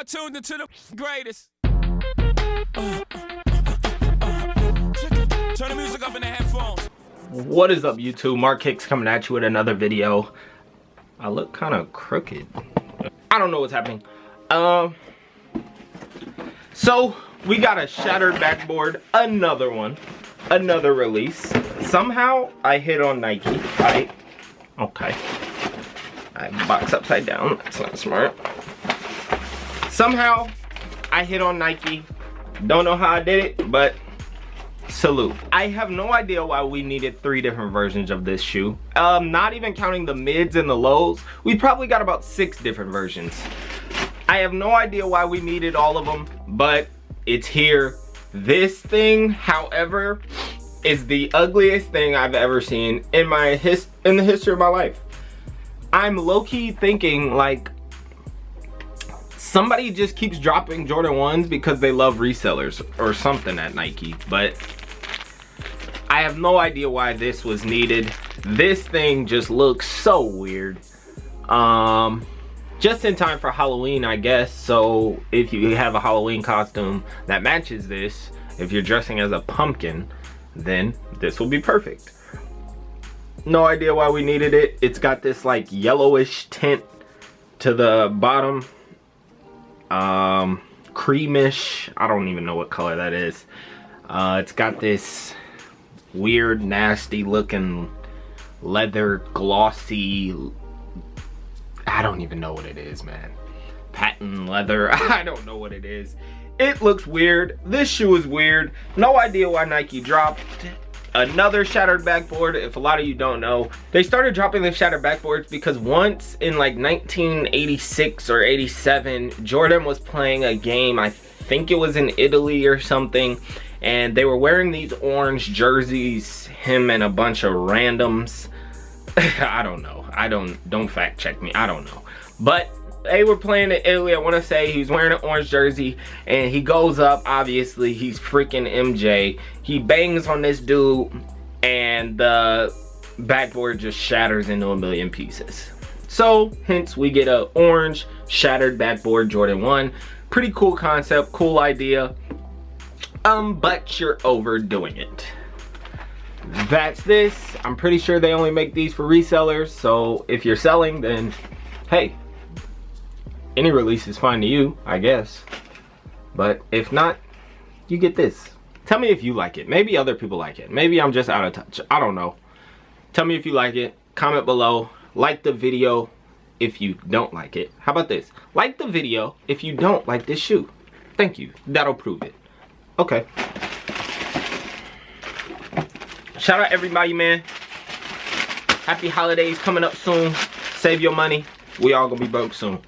now tuned into the greatest. Turn the music up in the headphones. What is up, YouTube? Mark Hicks coming at you with another video. I look kind of crooked. I don't know what's happening. So we got a shattered backboard, another one, another release. Somehow I hit on Nike. Okay. I box upside down. That's not smart. Somehow I hit on Nike. Don't know how I did it, but salute. I have no idea why we needed 3 different versions of this shoe. Not even counting the mids and the lows, we probably got about 6 different versions. I have no idea why we needed all of them, but it's here. This thing, however, is the ugliest thing I've ever seen in the history of my life. I'm low-key thinking like somebody just keeps dropping Jordan 1s because they love resellers or something at Nike, but I have no idea why this was needed. This thing just looks so weird. Just in time for Halloween, I guess. So if you have a Halloween costume that matches this, if you're dressing as a pumpkin, then this will be perfect. No idea why we needed it. It's got this like yellowish tint to the bottom. Creamish. I don't even know what color that is. It's got this weird, nasty looking leather, glossy, I don't even know what it is, man. Patent leather. I don't know what it is. It looks weird. This shoe is weird. No idea why Nike dropped another shattered backboard. If a lot of you don't know, they started dropping the shattered backboards because once in like 1986 or 87, Jordan was playing a game, I think it was in Italy or something, and they were wearing these orange jerseys, him and a bunch of randoms. I don't know. Don't fact check me. I don't know. But they were playing in Italy. I want to say he was wearing an orange jersey and he goes up. Obviously, he's freaking MJ. He bangs on this dude and the backboard just shatters into a million pieces. So, hence we get a orange shattered backboard Jordan 1. Pretty cool concept, cool idea. But you're overdoing it. That's this. I'm pretty sure they only make these for resellers, so if you're selling, then hey, any release is fine to you, I guess. But if not, you get this. Tell me if you like it. Maybe other people like it. Maybe I'm just out of touch. I don't know. Tell me if you like it. Comment below. Like the video if you don't like it. How about this? Like the video if you don't like this shoe. Thank you. That'll prove it. Okay. Shout out everybody, man. Happy holidays coming up soon. Save your money. We all gonna be broke soon.